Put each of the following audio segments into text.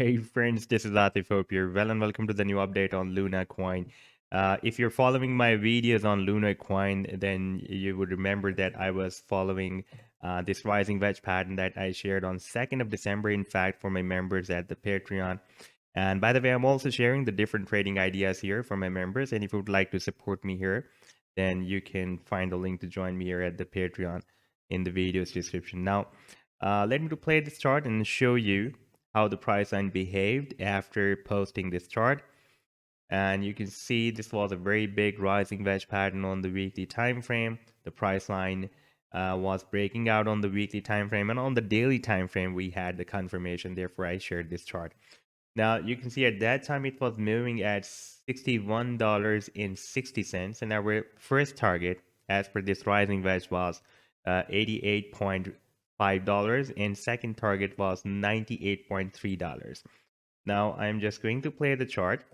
Hey friends, this is Latif. Hope you're well and welcome to the new update on Luna Coin. If you're following my videos on Luna Coin, then you would remember that I was following this rising wedge pattern that I shared on 2nd of December, in fact, for my members at the Patreon. And by the way, I'm also sharing the different trading ideas here for my members. And if you would like to support me here, then you can find the link to join me here at the Patreon in the video's description. Now, let me to play this chart and show you how the price line behaved after posting this chart. And you can see this was a very big rising wedge pattern on the weekly time frame. The price line was breaking out on the weekly time frame, and on the daily time frame we had the confirmation. Therefore, I shared this chart. Now you can see at that time it was moving at $61.60, and our first target, as per this rising wedge, was $88.5, and second target was $98.3. Now I'm just going to play the chart,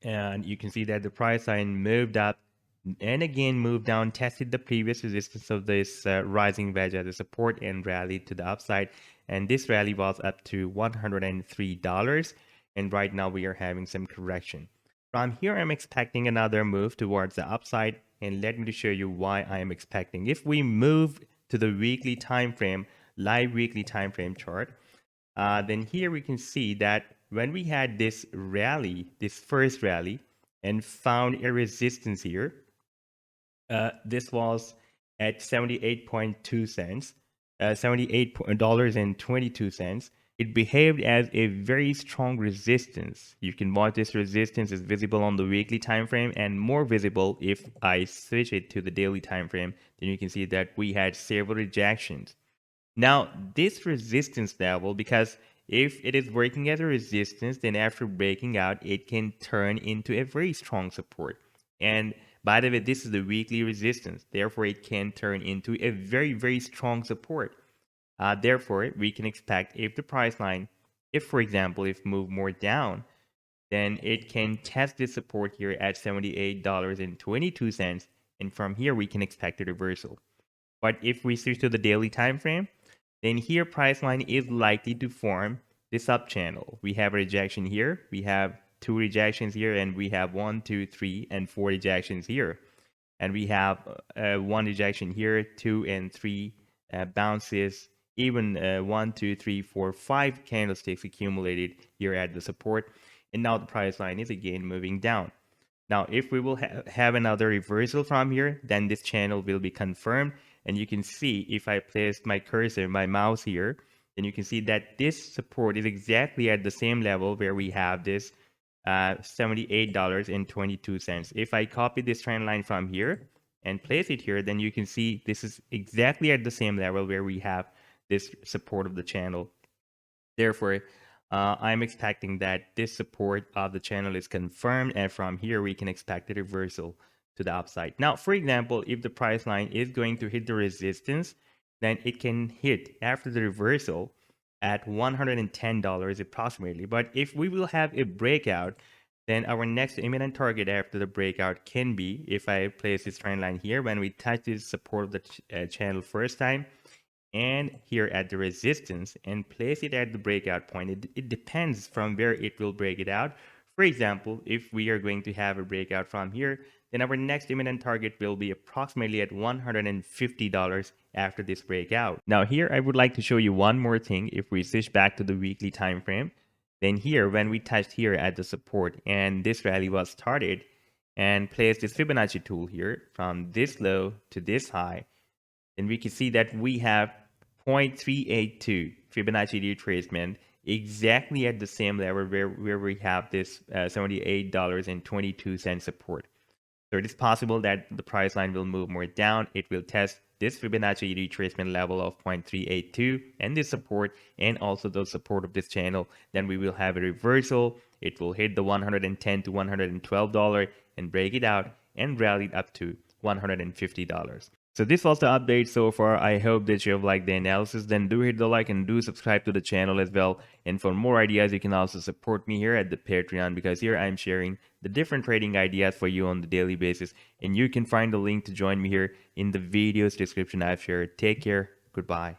and you can see that the price line moved up and again moved down, tested the previous resistance of this rising wedge as a support, and rallied to the upside. And this rally was up to $103, and right now we are having some correction. From here, I'm expecting another move towards the upside, and let me to show you why I am expecting. If we move to the weekly time frame, live weekly time frame chart, then here we can see that when we had this rally, this first rally, and found a resistance here, this was at 78.2 cents, $78.22. It behaved as a very strong resistance. You can watch this resistance is visible on the weekly time frame, and more visible if I switch it to the daily time frame. Then you can see that we had several rejections. Now, this resistance level, because if it is working as a resistance, then after breaking out, it can turn into a very strong support. And by the way, this is the weekly resistance. Therefore, it can turn into a very, very strong support. Therefore, we can expect if the price line, if for example, if move more down, then it can test this support here at $78.22. And from here, we can expect a reversal. But if we switch to the daily time frame, then here price line is likely to form the sub channel. We have a rejection here, we have two rejections here, and we have 1, 2, 3, and 4 rejections here. And we have one rejection here, 2 and 3 bounces, even 1, 2, 3, 4, 5 candlesticks accumulated here at the support. And now the price line is again moving down. Now, if we will have another reversal from here, then this channel will be confirmed. And you can see if I place my cursor, my mouse here, then you can see that this support is exactly at the same level where we have this $78.22. If I copy this trend line from here and place it here, then you can see this is exactly at the same level where we have this support of the channel. Therefore, I'm expecting that this support of the channel is confirmed, and from here we can expect a reversal to the upside. Now, for example, if the price line is going to hit the resistance, then it can hit after the reversal at $110 approximately. But if we will have a breakout, then our next imminent target after the breakout can be, if I place this trend line here, when we touch this support of the channel first time, and here at the resistance, and place it at the breakout point. It depends from where it will break it out. For example, if we are going to have a breakout from here, then our next imminent target will be approximately at $150 after this breakout. Now here I would like to show you one more thing. If we switch back to the weekly time frame, then here when we touched here at the support and this rally was started, and place this Fibonacci tool here from this low to this high, then we can see that we have 0.382 Fibonacci retracement exactly at the same level where we have this $78.22 support. So it is possible that the price line will move more down. It will test this Fibonacci retracement level of 0.382 and this support, and also the support of this channel. Then we will have a reversal. It will hit the $110 to $112 and break it out and rally up to $150. So this was the update so far. I hope that you have liked the analysis. Then do hit the like and do subscribe to the channel as well. And for more ideas, you can also support me here at the Patreon, because here I'm sharing the different trading ideas for you on the daily basis. And you can find the link to join me here in the video's description I've shared. Take care. Goodbye.